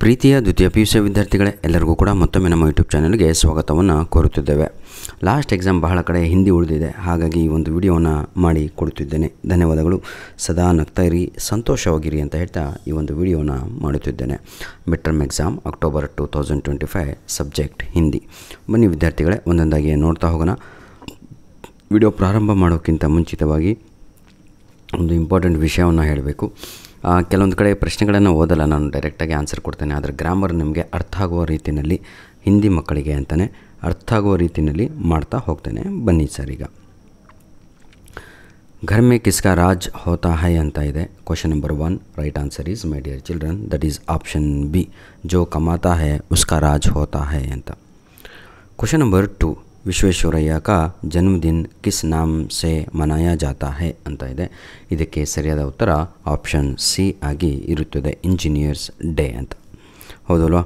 ಪ್ರೀತಿಯ ದ್ವಿತೀಯ PUC ವಿದ್ಯಾರ್ಥಿಗಳೇ, ಎಲ್ಲರಿಗೂ ಕೂಡ ಮತ್ತೊಮ್ಮೆ ನಮ್ಮ ಯೂಟ್ಯೂಬ್ ಚಾನಲ್ಗೆ ಸ್ವಾಗತವನ್ನು ಕೋರುತ್ತಿದ್ದೇವೆ. ಲಾಸ್ಟ್ ಎಕ್ಸಾಮ್ ಬಹಳ ಕಡೆ ಹಿಂದಿ ಉಳಿದಿದೆ, ಹಾಗಾಗಿ ಈ ಒಂದು ವಿಡಿಯೋವನ್ನು ಮಾಡಿ ಕೊಡುತ್ತಿದ್ದೇನೆ. ಧನ್ಯವಾದಗಳು. ಸದಾ ನಗ್ತಾ ಇರಿ, ಸಂತೋಷವಾಗಿರಿ ಅಂತ ಹೇಳ್ತಾ ಈ ಒಂದು ವಿಡಿಯೋನ ಮಾಡುತ್ತಿದ್ದೇನೆ. Mid term exam October 2025, subject Hindi. ಬನ್ನಿ ವಿದ್ಯಾರ್ಥಿಗಳೇ, ಒಂದೊಂದಾಗಿ ನೋಡ್ತಾ ಹೋಗೋಣ. ವಿಡಿಯೋ ಪ್ರಾರಂಭ ಮಾಡೋಕ್ಕಿಂತ ಮುಂಚಿತವಾಗಿ ಒಂದು ಇಂಪಾರ್ಟೆಂಟ್ ವಿಷಯವನ್ನು ಹೇಳಬೇಕು. ಕೆಲವೊಂದು ಕಡೆ ಪ್ರಶ್ನೆಗಳನ್ನು ಓದಲ್ಲ, ನಾನು ಡೈರೆಕ್ಟಾಗಿ ಆನ್ಸರ್ ಕೊಡ್ತೇನೆ. ಆದರೆ ಗ್ರಾಮರ್ ನಿಮಗೆ ಅರ್ಥ ಆಗುವ ರೀತಿಯಲ್ಲಿ, ಹಿಂದಿ ಮಕ್ಕಳಿಗೆ ಅಂತಲೇ ಅರ್ಥ ಆಗುವ ರೀತಿಯಲ್ಲಿ ಮಾಡ್ತಾ ಹೋಗ್ತೇನೆ. ಬನ್ನಿ ಸರ್. ಈಗ ಘರ್ ಮೇ ಕಿಸ್ಕಾ ರಾಜ್ ಹೋತಾ ಹೈ ಅಂತ ಇದೆ. Question number 1, right answer is my dear children, that is option B, ಜೋ ಕಮಾತಾ ಹೈ ಉಸ್ಕಾ ರಾಜ್ ಹೋತಾ ಹೈ ಅಂತ. ಕ್ವಶನ್ ನಂಬರ್ 2, ವಿಶ್ವೇಶ್ವರಯ್ಯ का जन्मदिन किस नाम से मनाया जाता है ಅಂತ ಇದೆ. ಇದಕ್ಕೆ ಸರಿಯಾದ ಉತ್ತರ ಆಪ್ಷನ್ ಸಿ ಆಗಿ ಇರುತ್ತದೆ, ಇಂಜಿನಿಯರ್ಸ್ ಡೇ ಅಂತ. ಹೌದಲ್ವಾ?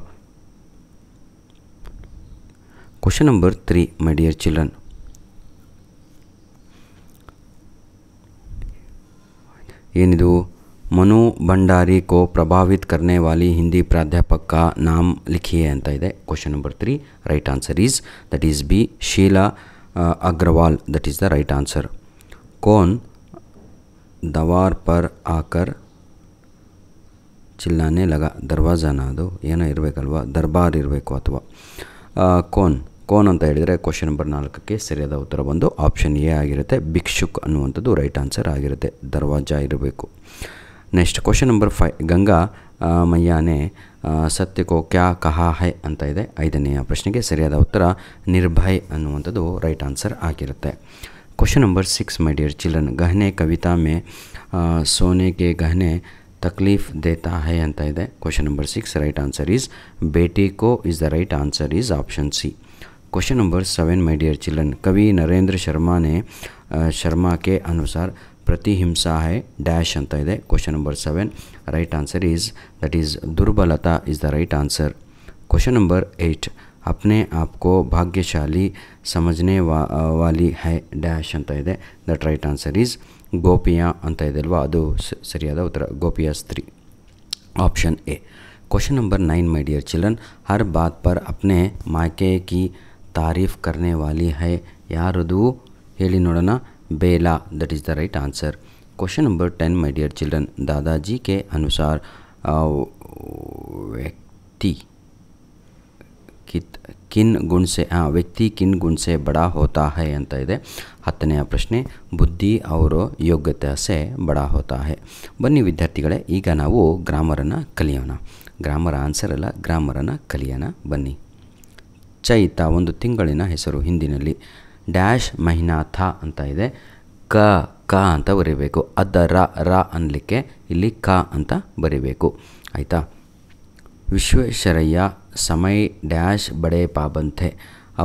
ಕ್ವಶನ್ ನಂಬರ್ 3, ಮೈ ಡಿಯರ್ ಚಿಲ್ಡ್ರನ್, ಏನಿದು? मनु भंडारी को प्रभावित करने वाली हिंदी प्राध्यापक का नाम लिखिए ಅಂತ ಇದೆ. Question number 3, right answer is that is B, Sheela Agarwal, that is the right answer. कौन दवार पर आकर चिल्लाने लगा, ದರ್ವಾಜಾನ ಅದು ಏನೋ ಇರಬೇಕಲ್ವಾ, ದರ್ಬಾರ್ ಇರಬೇಕು ಅಥವಾ ಕೋನ್ ಅಂತ ಹೇಳಿದರೆ ಕ್ವಶನ್ ನಂಬರ್ 4ಕ್ಕೆ ಸರಿಯಾದ ಉತ್ತರ ಬಂದು ಆಪ್ಷನ್ ಎ ಆಗಿರುತ್ತೆ. ಭಿಕ್ಷುಕ್ ಅನ್ನುವಂಥದ್ದು ರೈಟ್ ಆನ್ಸರ್ ಆಗಿರುತ್ತೆ, ದರ್ವಾಜಾ ಇರಬೇಕು. ನೆಕ್ಸ್ಟ್ ಕ್ವಶನ್ ನಂಬರ್ 5, ಗಂಗಾ ಮಯ್ಯಾನೆ ಸತ್ಯಕೋ ಕ್ಯಾ ಕಹಾ ಹೈ ಅಂತ ಇದೆ. 5ನೆಯ ಪ್ರಶ್ನೆಗೆ ಸರಿಯಾದ ಉತ್ತರ ನಿರ್ಭಯ್ ಅನ್ನುವಂಥದ್ದು ರೈಟ್ ಆನ್ಸರ್ ಆಗಿರುತ್ತೆ. Question number 6, my dear children, ಗಹನೆ ಕವಿತಾ ಮೇ ಸೋನೆ ಕೆ ಗಹನೆ ತಕ್ಲೀಫ್ ದೇತಾ ಹೈ ಅಂತ ಇದೆ. Question number 6, right answer is ಬೇಟಿ ಕೋ ಇಸ್ the right answer is option C. Question number 7, my dear children, कवि नरेंद्र शर्मा के अनुसार प्रतिहिंसा है डैश ಅಂತ ಇದೆ. Question number 7, right answer is that is दुर्बलता is the right answer. Question number 8, अपने आप को भाग्यशाली समझने वाली है डैश ಅಂತ ಇದೆ. ದಟ್ ರೈಟ್ ಆನ್ಸರ್ ಈಸ್ ಗೋಪಿಯಾ ಅಂತ ಇದೆ ಅಲ್ವಾ, ಅದು ಸರಿಯಾದ ಉತ್ತರ, ಗೋಪಿಯಾ ಸ್ತ್ರೀ, option A. Question number 9, my dear children, हर बात पर अपने मायके की तारीफ़ करने वाली है यारदू ಹೇಳಿ ನೋಡೋಣ, बेला, that is the right answer. Question number 10, my dear children, दादाजी के अनुसार व्यक्ति किन गुण से बड़ा होता है ಅಂತ ಇದೆ. 10ನೆಯ ಪ್ರಶ್ನೆ, ಬುದ್ಧಿ ಅವರು ಯೋಗ್ಯತೆ ಸೆ ಬಡಾ ಹೋತಾ ಹೈ. ಬನ್ನಿ ವಿದ್ಯಾರ್ಥಿಗಳೇ, ಈಗ ನಾವು ಗ್ರಾಮರನ್ನು ಕಲಿಯೋಣ. ಗ್ರಾಮರ್ ಆನ್ಸರ್ ಅಲ್ಲ, ಗ್ರಾಮರನ್ನು ಕಲಿಯೋಣ ಬನ್ನಿ. ಚೈತ ಒಂದು ತಿಂಗಳಿನ ಹೆಸರು ಹಿಂದಿನಲ್ಲಿ. ಡ್ಯಾಶ್ ಮಹಿನಾಥ ಅಂತ ಇದೆ. ಕ ಅಂತ ಬರೀಬೇಕು. ಅದರ ರ ಅನ್ನಲಿಕ್ಕೆ ಇಲ್ಲಿ ಕ ಅಂತ ಬರೀಬೇಕು, ಆಯಿತಾ? ವಿಶ್ವೇಶ್ವರಯ್ಯ ಸಮಯ ಡ್ಯಾಶ್ ಬಡೆ ಪಾಬಂಥೆ,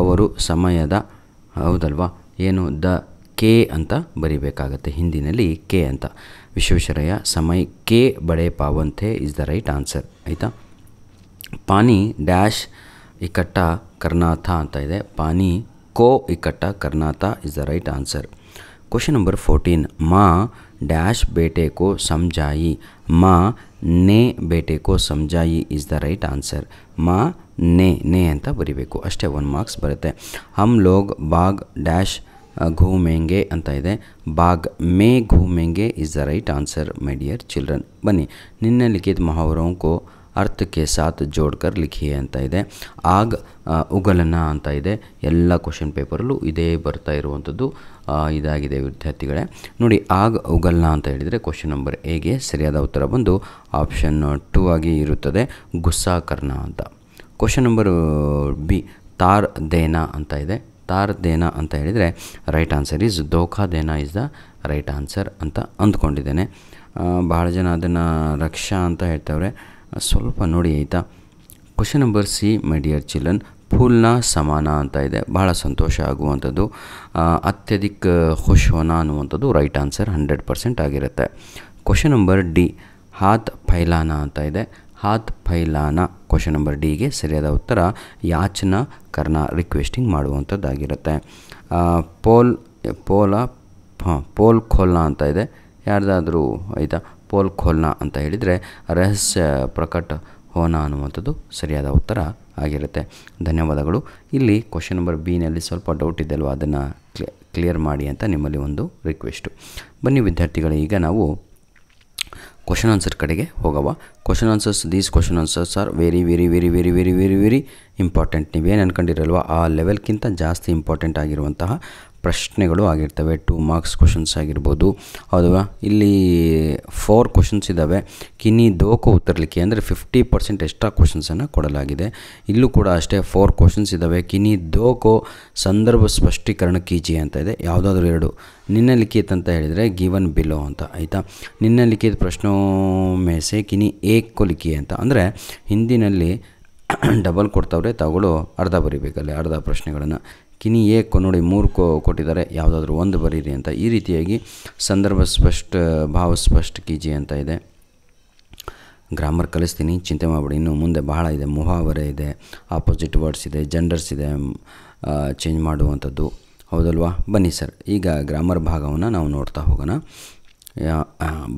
ಅವರು ಸಮಯದ, ಹೌದಲ್ವಾ, ಏನು ದ ಕೆ ಅಂತ ಬರಿಬೇಕಾಗತ್ತೆ, ಹಿಂದಿನಲ್ಲಿ ಕೆ ಅಂತ. ವಿಶ್ವೇಶ್ವರಯ್ಯ ಸಮಯ ಕೆ ಬಡೆ ಪಾವಂಥೆ ಇಸ್ ದ ರೈಟ್ ಆನ್ಸರ್, ಆಯಿತಾ? ಪಾನಿ ಡ್ಯಾಶ್ ಇಕಟ್ಟ ಕರ್ನಾಥ ಅಂತ ಇದೆ. ಪಾನಿ ಕೋ ಇಕಟ್ಟ ಕರ್ನಾಥ is the right answer. Question number 14, माँ डैश बेटे को समझाई, माँ ने बेटे को समझाई इज़ द राइट आंसर. माँ ने ಅಂತ ಬರಿಬೇಕು, ಅಷ್ಟೇ 1 ಮಾರ್ಕ್ಸ್ ಬರುತ್ತೆ. हम लोग बाग डैश घूमेंगे ಅಂತ ಇದೆ. बाग में घूमेंगे is the right answer my dear children. बन्नी निम्नलिखित मुहावरों को अर्थ के साथ जोड़कर लिखिए ಅಂತ ಇದೆ. ಆಗ್ ಉಗಲನ ಅಂತ ಇದೆ. ಎಲ್ಲ ಕ್ವಶನ್ ಪೇಪರಲ್ಲೂ ಇದೇ ಬರ್ತಾ ಇರುವಂಥದ್ದು ಇದಾಗಿದೆ ವಿದ್ಯಾರ್ಥಿಗಳೇ. ನೋಡಿ, ಆಗ್ ಉಗಲ್ನ ಅಂತ ಹೇಳಿದರೆ ಕ್ವಶನ್ ನಂಬರ್ ಎಗೆ ಸರಿಯಾದ ಉತ್ತರ ಬಂದು ಆಪ್ಷನ್ 2 ಆಗಿ ಇರುತ್ತದೆ, ಗುಸ್ಸಾ ಕರ್ನ ಅಂತ. ಕ್ವಶನ್ ನಂಬರ್ ಬಿ, ತಾರ್ ದೇನಾ ಅಂತ ಇದೆ. ತಾರ್ ದೇನಾ ಅಂತ ಹೇಳಿದರೆ ರೈಟ್ ಆನ್ಸರ್ ಈಸ್ ಧೋಖಾ ದೇನಾ ಇಸ್ ದ ರೈಟ್ ಆನ್ಸರ್ ಅಂತ ಅಂದ್ಕೊಂಡಿದ್ದೇನೆ. ಭಾಳ ಜನ ಅದನ್ನು ರಕ್ಷಾ ಅಂತ ಹೇಳ್ತವ್ರೆ, ಸ್ವಲ್ಪ ನೋಡಿ, ಆಯಿತಾ? Question number C, my dear children, ಫೂಲ್ನ ಸಮಾನ ಅಂತ ಇದೆ. ಭಾಳ ಸಂತೋಷ ಆಗುವಂಥದ್ದು. ಅತ್ಯಧಿಕ ಖುಷ್ ಹೋನಾ ಅನ್ನುವಂಥದ್ದು ರೈಟ್ ಆನ್ಸರ್ 100% ಆಗಿರುತ್ತೆ. ಕ್ವಶನ್ ನಂಬರ್ ಡಿ, ಹಾತ್ ಫೈಲಾನ ಅಂತ ಇದೆ. ಹಾತ್ ಫೈಲಾನ ಕ್ವಶನ್ ನಂಬರ್ ಡಿಗೆ ಸರಿಯಾದ ಉತ್ತರ ಯಾಚನಾ ಕರ್ನ, ರಿಕ್ವೆಸ್ಟಿಂಗ್ ಮಾಡುವಂಥದ್ದಾಗಿರುತ್ತೆ. ಪೋಲ್ ಖೋಲ್ನಾ ಅಂತ ಇದೆ. ಯಾರ್ದಾದರೂ, ಆಯಿತಾ? ಪೋಲ್ ಖೋಲ್ನಾ ಅಂತ ಹೇಳಿದರೆ ರಹಸ್ಯ ಪ್ರಕಟ ಹೋನಾ ಅನ್ನುವಂಥದ್ದು ಸರಿಯಾದ ಉತ್ತರ ಆಗಿರುತ್ತೆ. ಧನ್ಯವಾದಗಳು. ಇಲ್ಲಿ ಕ್ವಶನ್ ನಂಬರ್ ಬಿನಲ್ಲಿ ಸ್ವಲ್ಪ ಡೌಟ್ ಇದೆ ಅಲ್ವಾ, ಅದನ್ನು ಕ್ಲಿಯರ್ ಮಾಡಿ ಅಂತ ನಿಮ್ಮಲ್ಲಿ ಒಂದು ರಿಕ್ವೆಸ್ಟು. ಬನ್ನಿ ವಿದ್ಯಾರ್ಥಿಗಳೇ, ಈಗ ನಾವು ಕ್ವಶನ್ ಆನ್ಸರ್ ಕಡೆಗೆ ಹೋಗವ. Question answers, these question answers are very very very very very very very important. ನೀವೇನು ಅಂದ್ಕೊಂಡಿರಲ್ವ ಆ ಲೆವೆಲ್ಗಿಂತ ಜಾಸ್ತಿ ಇಂಪಾರ್ಟೆಂಟ್ ಆಗಿರುವಂತಹ ಪ್ರಶ್ನೆಗಳು ಆಗಿರ್ತವೆ. 2 ಮಾರ್ಕ್ಸ್ ಕ್ವಶನ್ಸ್ ಆಗಿರ್ಬೋದು, ಹೌದಾ. ಇಲ್ಲಿ 4 ಕ್ವಶನ್ಸ್ ಇದ್ದಾವೆ. ಕಿನ್ನಿ ದೋಕೋ ಉತ್ತರ ಲಿಖಿ ಅಂದರೆ 50% ಎಕ್ಸ್ಟ್ರಾ ಕ್ವಶನ್ಸನ್ನು ಕೊಡಲಾಗಿದೆ. ಇಲ್ಲೂ ಕೂಡ ಅಷ್ಟೇ 4 ಕ್ವಶನ್ಸ್ ಇದ್ದಾವೆ. ಕಿನ್ನಿ ದೋಕೋ ಸಂದರ್ಭ ಸ್ಪಷ್ಟೀಕರಣ ಕೀಜಿ ಅಂತ ಇದೆ. ಯಾವುದಾದ್ರೂ 2 ನಿನ್ನ ಲಿಖಿತ್ ಅಂತ ಹೇಳಿದರೆ ಗಿವನ್ ಬಿಲೋ ಅಂತ, ಆಯಿತಾ. ನಿನ್ನ ಲಿಖಿತ್ ಪ್ರಶ್ನೋ ಮೇಸೆ ಕಿನಿ ಏಕ್ ಕೋ ಲಿಖಿ ಅಂತ ಅಂದರೆ ಹಿಂದಿನಲ್ಲಿ ಡಬಲ್ ಕೊಡ್ತಾವ್ರೆ, ತಗೊಳ್ಳೋ ಅರ್ಧ ಬರಿಬೇಕಲ್ಲಿ, ಅರ್ಧ ಪ್ರಶ್ನೆಗಳನ್ನು. ಕಿನಿ ಏಕ್ ನೋಡಿ 3 ಕೊಟ್ಟಿದ್ದಾರೆ, ಯಾವುದಾದ್ರೂ 1 ಬರೀರಿ ಅಂತ. ಈ ರೀತಿಯಾಗಿ ಸಂದರ್ಭ ಸ್ಪಷ್ಟ ಭಾವ ಸ್ಪಷ್ಟ ಕೀಜಿ ಅಂತ ಇದೆ. ಗ್ರಾಮರ್ ಕಲಿಸ್ತೀನಿ, ಚಿಂತೆ ಮಾಡಬೇಡಿ. ಇನ್ನು ಮುಂದೆ ಬಹಳ ಇದೆ. ಮುಹಾವರೆ ಇದೆ, ಆಪೋಸಿಟ್ ವರ್ಡ್ಸ್ ಇದೆ, ಜೆಂಡರ್ಸ್ ಇದೆ, ಚೇಂಜ್ ಮಾಡುವಂಥದ್ದು, ಹೌದಲ್ವಾ. ಬನ್ನಿ ಸರ್, ಈಗ ಗ್ರಾಮರ್ ಭಾಗವನ್ನು ನಾವು ನೋಡ್ತಾ ಹೋಗೋಣ.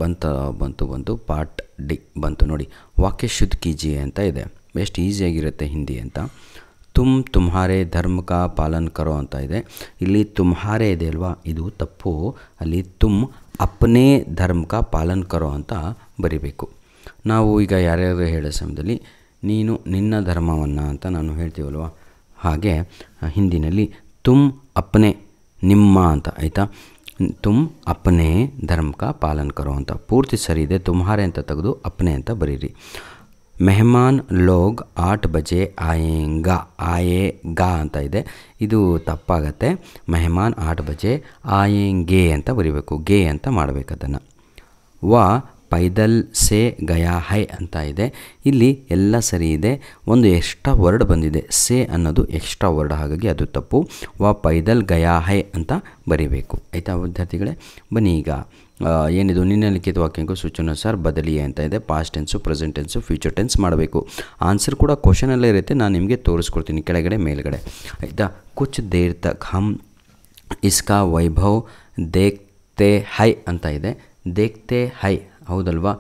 ಬಂತು ಪಾರ್ಟ್ ಡಿ ಬಂತು ನೋಡಿ. ವಾಕ್ಯ ಶುದ್ಧ ಕೀಜಿಯೇ ಅಂತ ಇದೆ. ಎಷ್ಟು ಈಸಿಯಾಗಿರುತ್ತೆ ಹಿಂದಿ ಅಂತ. ತುಮ್ ತುಮ್ಹಾರೆ ಧರ್ಮ ಕಾ ಪಾಲನ್ ಕರೋ ಅಂತ ಇದೆ. ಇಲ್ಲಿ ತುಮ್ಹಾರೆ ಇದೆ ಅಲ್ವಾ, ಇದು ತಪ್ಪು. ಅಲ್ಲಿ ತುಮ್ ಅಪ್ನೇ ಧರ್ಮ ಕಾ ಪಾಲನ್ ಕರೋ ಅಂತ ಬರಿಬೇಕು. ನಾವು ಈಗ ಯಾರ್ಯಾರು ಹೇಳೋ ಸಮಯದಲ್ಲಿ ನೀನು ನಿನ್ನ ಧರ್ಮವನ್ನು ಅಂತ ನಾನು ಹೇಳ್ತೀವಲ್ವ, ಹಾಗೆ ಹಿಂದಿನಲ್ಲಿ ತುಮ್ ಅಪ್ನೇ ನಿಮ್ಮ ಅಂತ, ಆಯಿತಾ. ತುಮ್ ಅಪ್ನೇ ಧರ್ಮ ಕಾ ಪಾಲನ್ ಕರೋ ಅಂತ ಪೂರ್ತಿ ಸರಿ ಇದೆ. ತುಮ್ಹಾರೆ ಅಂತ ತೆಗೆದು ಅಪ್ನೇ ಅಂತ ಬರೀರಿ. ಮೆಹಮಾನ್ ಲೋಗ್ 8 ಬಜೆ ಆಯೇಗಾ ಅಂತ ಇದೆ. ಇದು ತಪ್ಪಾಗತ್ತೆ. ಮೆಹಮಾನ್ 8 ಬಜೆ ಆಯೇಂಗೆ ಅಂತ ಬರಿಬೇಕು, ಗೆ ಅಂತ ಮಾಡಬೇಕು ಅದನ್ನು. ವಾ ಪೈದಲ್ ಸೇ ಗಯಾ ಹೈ ಅಂತ ಇದೆ. ಇಲ್ಲಿ ಎಲ್ಲ ಸರಿ ಇದೆ. ಒಂದು ಎಕ್ಸ್ಟ್ರಾ ವರ್ಡ್ ಬಂದಿದೆ, ಸೇ ಅನ್ನೋದು ಎಕ್ಸ್ಟ್ರಾ ವರ್ಡ್, ಹಾಗಾಗಿ ಅದು ತಪ್ಪು. ವಾ ಪೈದಲ್ ಗಯಾ ಹೈ ಅಂತ ಬರಿಬೇಕು, ಆಯಿತಾ ವಿದ್ಯಾರ್ಥಿಗಳೇ. ಬನ್ನಿ ಈಗ ಏನಿದು ನಿನ್ನ ಲಿಖಿತ ವಾಕ್ಯಕ್ಕೂ ಸೂಚನಾನುಸಾರ ಬದಲಿಯೇ ಅಂತ ಇದೆ. Past tens, present tens, future tense ಮಾಡಬೇಕು. ಆನ್ಸರ್ ಕೂಡ ಕ್ವಶನಲ್ಲೇ ಇರುತ್ತೆ, ನಾನು ನಿಮಗೆ ತೋರಿಸ್ಕೊಡ್ತೀನಿ ಕೆಳಗಡೆ ಮೇಲ್ಗಡೆ, ಆಯಿತಾ. ಕುಚ್ ದೇರ್ ತಕ್ ಹಮ್ ಇಸ್ಕಾ ವೈಭವ್ ದೇಖ್ತೆ ಹೈ ಅಂತ ಇದೆ. ದೇಖ್ತೆ ಹೈ, ಹೌದಲ್ವಾ.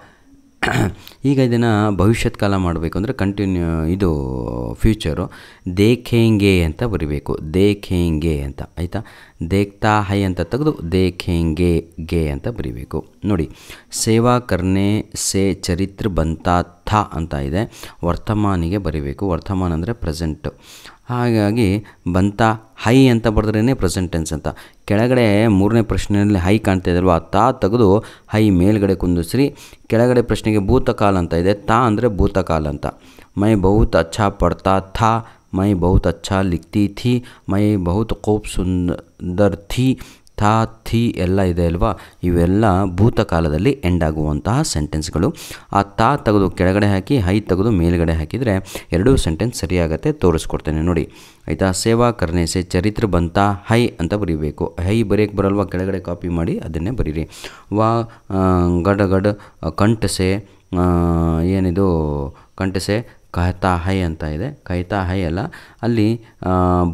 ಈಗ ಇದನ್ನು ಭವಿಷ್ಯತ್ ಕಾಲ ಮಾಡಬೇಕು ಅಂದರೆ ಇದು ಫ್ಯೂಚರು. ದೇಖೇಂಗೆ ಅಂತ ಬರಿಬೇಕು, ದೇಖೇಂಗೆ ಅಂತ, ಆಯಿತಾ. ದೇಖ್ತಾ ಹೈ ಅಂತ ತೆಗೆದು ದೇಖೇಂಗೆ ಗೆ ಅಂತ ಬರಿಬೇಕು ನೋಡಿ. ಸೇವಾ ಕರ್ನೆ ಸೇ ಚರಿತ್ರ ಬಂತಾ ಥಾ ಅಂತ ಇದೆ. ವರ್ತಮಾನಿಗೆ ಬರಿಬೇಕು. ವರ್ತಮಾನ ಅಂದರೆ ಪ್ರೆಸೆಂಟು, ಹಾಗಾಗಿ ಬಂತಾ ಹೈ ಅಂತ ಬರೆದ್ರೇ ಪ್ರೆಸೆಂಟ್ ಟೆನ್ಸ್ ಅಂತ. ಕೆಳಗಡೆ 3ನೇ ಪ್ರಶ್ನೆಯಲ್ಲಿ ಹೈ ಕಾಣ್ತಾ ಇದಲ್ವ, ತಾ ತೆಗೆದು ಹೈ ಮೇಲ್ಗಡೆ ಕುಂದಿಸ್ರಿ. ಕೆಳಗಡೆ ಪ್ರಶ್ನೆಗೆ ಭೂತಕಾಲ ಅಂತ ಇದೆ. ತಾ ಅಂದರೆ ಭೂತಕಾಲ ಅಂತ. ಮೈ ಬಹುತ್ ಅಚ್ಚಾ ಪಡ್ತಾ ಥಾ, ಮೈ ಬಹುತ್ ಅಚ್ಚಾ ಲಿಖ್ತಿ ಥಿ, ಮೈ ಬಹುತ್ ಖೂಬ್ ಸುಂದರ್ ಥಿ, ಥಾ ಥಿ ಎಲ್ಲ ಇದೆ ಅಲ್ವಾ. ಇವೆಲ್ಲ ಭೂತಕಾಲದಲ್ಲಿ ಎಂಡ್ ಆಗುವಂತಹ ಸೆಂಟೆನ್ಸ್ಗಳು. ಆ ತಾ ತೆಗೆದು ಕೆಳಗಡೆ ಹಾಕಿ ಹೈ ತೆಗೆದು ಮೇಲ್ಗಡೆ ಹಾಕಿದರೆ 2 ಸೆಂಟೆನ್ಸ್ ಸರಿಯಾಗತ್ತೆ. ತೋರಿಸ್ಕೊಡ್ತೇನೆ ನೋಡಿ, ಆಯಿತಾ. ಸೇವಾ ಕರ್ನೆ ಸೆ ಚರಿತ್ರ ಬಂತಾ ಹೈ ಅಂತ ಬರೀಬೇಕು. ಹೈ ಬರೆಯೋಕ್ಕೆ ಬರಲ್ವಾ, ಕೆಳಗಡೆ ಕಾಪಿ ಮಾಡಿ ಅದನ್ನೇ ಬರೀರಿ. ವಾ ಗಡ ಕಂಠಸೆ ಏನಿದು ಕಂಠಸೆ ಕಹತಾ ಹೈ ಅಂತ ಇದೆ. ಕಹತಾ ಹೈ ಅಲ್ಲ, ಅಲ್ಲಿ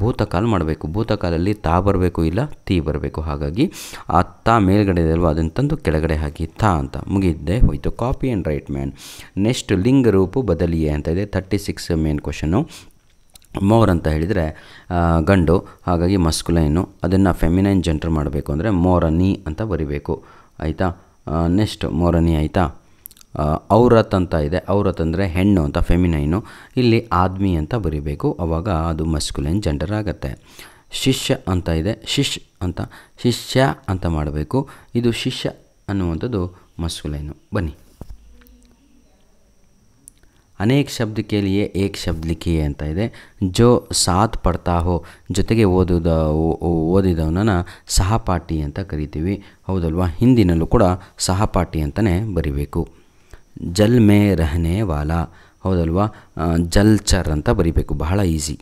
ಭೂತಕಾಲ ಮಾಡಬೇಕು. ಭೂತಕಾಲಲ್ಲಿ ತಾ ಬರಬೇಕು, ಇಲ್ಲ ತೀ ಬರಬೇಕು. ಹಾಗಾಗಿ ಆ ತಾ ಮೇಲ್ಗಡೆ ಇದೆ ಅಲ್ವಾ, ಅದನ್ನು ತಂದು ಕೆಳಗಡೆ ಹಾಕಿ ತಾ ಅಂತ ಮುಗಿದ್ದೆ ಹೋಯಿತು. Copy and write man. Next ಲಿಂಗ ರೂಪು ಬದಲಿಯೇ ಅಂತ ಇದೆ. 36 ಮೇನ್ ಕ್ವಶನ್ನು. ಮೋರ್ ಅಂತ ಹೇಳಿದರೆ ಗಂಡು, ಹಾಗಾಗಿ ಮಸ್ಕುಲೈನು. ಅದನ್ನು ಫೆಮಿನೈನ್ ಜೆಂಡರ್ ಮಾಡಬೇಕು ಅಂದರೆ ಮೋರನಿ ಅಂತ ಬರಿಬೇಕು, ಆಯಿತಾ. ನೆಕ್ಸ್ಟ್ ಮೋರನಿ, ಆಯಿತಾ. ಔರತ್ ಅಂತ ಇದೆ. ಔರತ್ ಅಂದರೆ ಹೆಣ್ಣು ಅಂತ, ಫೆಮಿನೈನು. ಇಲ್ಲಿ ಆದ್ಮಿ ಅಂತ ಬರಿಬೇಕು, ಆವಾಗ ಅದು ಮಸ್ಕುಲೈನ್ ಜೆಂಡರ್ ಆಗುತ್ತೆ. ಶಿಷ್ಯ ಅಂತ ಇದೆ. ಶಿಷ್ಯ ಅಂತ ಮಾಡಬೇಕು. ಇದು ಶಿಷ್ಯ ಅನ್ನುವಂಥದ್ದು ಮಸ್ಕುಲೈನು. ಬನ್ನಿ. ಅನೇಕ ಶಬ್ದ ಕೆ ಲಿಯೆ ಏಕ್ ಶಬ್ದ ಲಿಖಿಯೇ ಅಂತ ಇದೆ. ಜೋ ಸಾಥ್ ಪಡ್ತಾ ಹೋ, ಜೊತೆಗೆ ಓದಿದವನನ್ನು ಸಹಪಾಠಿ ಅಂತ ಕರಿತೀವಿ, ಹೌದಲ್ವಾ. ಹಿಂದಿನಲ್ಲೂ ಕೂಡ ಸಹಪಾಠಿ ಅಂತಲೇ ಬರಿಬೇಕು. ಜಲ್ ಮೇ ರಹನೆ ವಾಲಾ, ಹೌದಲ್ವಾ. ಜಲ್ಚರ್ ಅಂತ ಬರಿಬೇಕು, ಬಹಳ ಈಸಿ.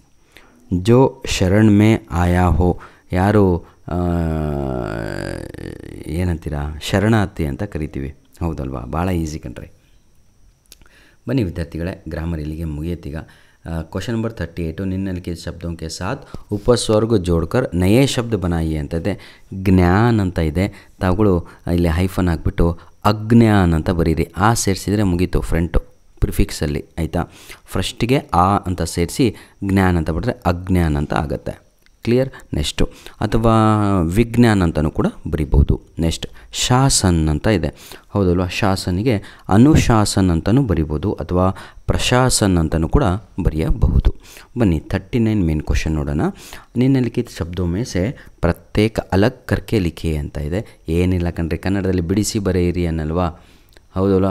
ಜೋ ಶರಣ್ ಮೇ ಆಯಾ ಹೋ, ಯಾರು ಏನಂತೀರಾ ಶರಣಾರ್ಥಿ ಅಂತ ಕರಿತೀವಿ, ಹೌದಲ್ವಾ. ಭಾಳ ಈಸಿ ಕಣ್ರಿ. ಬನ್ನಿ ವಿದ್ಯಾರ್ಥಿಗಳೇ, ಗ್ರಾಮರ್ ಇಲ್ಲಿಗೆ ಮುಗಿಯತ್ತೀಗ. क्वेश्चन नंबर 38 निम्नलिखित शब्दों के साथ उपस्वर्ग जोड़कर नए शब्द बनाइए ಅಂತ ಇದೆ. ಜ್ಞಾನ್ ಅಂತ ಇದೆ, ತಾವುಗಳು ಇಲ್ಲಿ ಹೈಫನ್ ಹಾಕ್ಬಿಟ್ಟು ಅಜ್ಞಾನ್ ಅಂತ ಬರೀರಿ. ಆ ಸೇರಿಸಿದರೆ ಮುಗೀತು ಫ್ರಂಟು, ಪ್ರಿಫಿಕ್ಸಲ್ಲಿ, ಆಯಿತಾ. ಫಸ್ಟಿಗೆ ಆ ಅಂತ ಸೇರಿಸಿ ಜ್ಞಾನ್ ಅಂತ ಬಿಟ್ಟರೆ ಅಜ್ಞಾನ್ ಅಂತ ಆಗುತ್ತೆ. ಕ್ಲಿಯರ್. ನೆಕ್ಸ್ಟು ಅಥವಾ ವಿಜ್ಞಾನ್ ಅಂತಲೂ ಕೂಡ ಬರಿಬೋದು. ನೆಕ್ಸ್ಟ್ ಶಾಸನ್ ಅಂತ ಇದೆ, ಹೌದಲ್ವ. ಶಾಸನಿಗೆ ಅನುಶಾಸನ್ ಅಂತಲೂ ಬರಿಬೋದು ಅಥವಾ ಪ್ರಶಾಸನ್ ಅಂತಲೂ ಕೂಡ ಬರೆಯಬಹುದು. ಬನ್ನಿ 39 ಮೇನ್ ಕ್ವಶನ್ ನೋಡೋಣ. ನಿಮ್ನಲಿಖಿತ ಶಬ್ದೋं में से ಪ್ರತ್ಯೇಕ ಅಲಗ್ ಕರ್ಕೆ ಲಿಖೆ ಅಂತ ಇದೆ. ಏನಿಲ್ಲ ಕಣ್ರಿ, ಕನ್ನಡದಲ್ಲಿ ಬಿಡಿಸಿ ಬರೆಯಿರಿ ಅನ್ನಲ್ವಾ, ಹೌದಲ್ವ.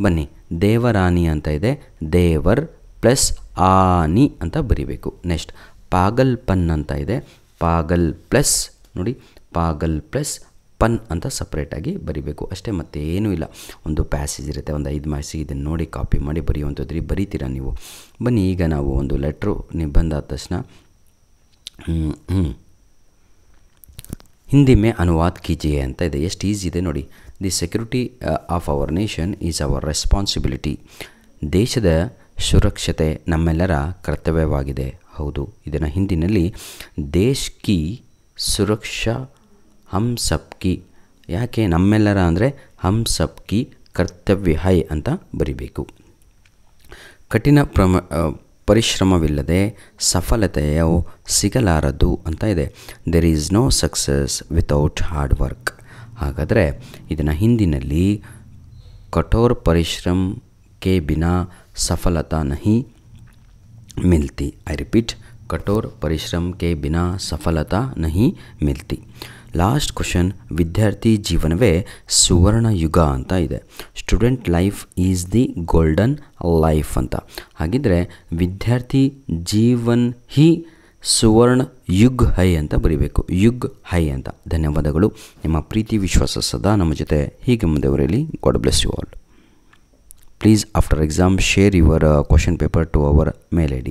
ಬನ್ನಿ, ದೇವರಾನಿ ಅಂತ ಇದೆ, ದೇವರ್ ಪ್ಲಸ್ ಆನಿ ಅಂತ ಬರಿಬೇಕು. ನೆಕ್ಸ್ಟ್ ಪಾಗಲ್ಪನ್ ಅಂತ ಇದೆ, ಪಾಗಲ್ ಪ್ಲಸ್ ನೋಡಿ ಪಾಗಲ್ ಪ್ಲಸ್ ಪನ್ ಅಂತ ಸಪ್ರೇಟಾಗಿ ಬರಿಬೇಕು ಅಷ್ಟೇ, ಮತ್ತೆ ಏನೂ ಇಲ್ಲ. ಒಂದು ಪ್ಯಾಸೇಜ್ ಇರುತ್ತೆ, ಒಂದು 5 ಮಾರ್ಕ್ಸಿಗೆ ಇದನ್ನು ನೋಡಿ ಕಾಪಿ ಮಾಡಿ ಬರೆಯುವಂಥದ್ರಿ, ಬರೀತೀರಾ ನೀವು. ಬನ್ನಿ, ಈಗ ನಾವು ಒಂದು ಲೆಟ್ರು ನಿಬಂಧ ಆದ ತಕ್ಷಣ ಹಿಂದಿ ಮೇ ಅನುವಾದ ಕೀಜಿಯೇ ಅಂತ ಇದೆ. ಎಷ್ಟು ಈಸಿ ಇದೆ ನೋಡಿ. The security of our nation is our responsibility. ದೇಶದ ಸುರಕ್ಷತೆ ನಮ್ಮೆಲ್ಲರ ಕರ್ತವ್ಯವಾಗಿದೆ. ಹೌದು, ಇದನ್ನು ಹಿಂದಿನಲ್ಲಿ ದೇಶ್ ಕಿ ಸುರಕ್ಷಾ ಹಮ್ ಸಬ್ ಕಿ, ಯಾಕೆ ನಮ್ಮೆಲ್ಲರ ಅಂದರೆ ಹಮ್ ಸಬ್ ಕಿ ಕರ್ತವ್ಯ ಹೈ ಅಂತ ಬರಿಬೇಕು. ಕಠಿಣ ಪರಿಶ್ರಮವಿಲ್ಲದೆ ಸಫಲತೆಯು ಸಿಗಲಾರದು ಅಂತ ಇದೆ. There is no success without hard work. ಹಾಗಾದರೆ ಇದನ್ನು ಹಿಂದಿನಲ್ಲಿ ಕಠೋರ ಪರಿಶ್ರಮ ಕೆ ಬಿನಾ ಸಫಲತಾ ನಹಿ मिलती. आई रिपीट, कठोर परिश्रम के बिना सफलता नहीं मिलती. लास्ट क्वेश्चन, विद्यार्थी जीवनवे सुवर्ण युग ಅಂತ ಇದೆ. Student life is the golden life ಅಂತ. ಹಾಗಿದ್ರೆ ವಿದ್ಯಾರ್ಥಿ ಜೀವನ್ ಹಿ ಸುವರ್ಣ ಯುಗ್ ಹೈ ಅಂತ ಬರೀಬೇಕು, ಯುಗ್ ಹೈ ಅಂತ. ಧನ್ಯವಾದಗಳು. ನಿಮ್ಮ ಪ್ರೀತಿ ವಿಶ್ವಾಸ ಸದಾ ನಮ್ಮ ಜೊತೆ ಹೀಗೆ ಮುಂದೆ ಬರಲಿ. God bless you all. Please, after exam, share your question paper to our mail ID.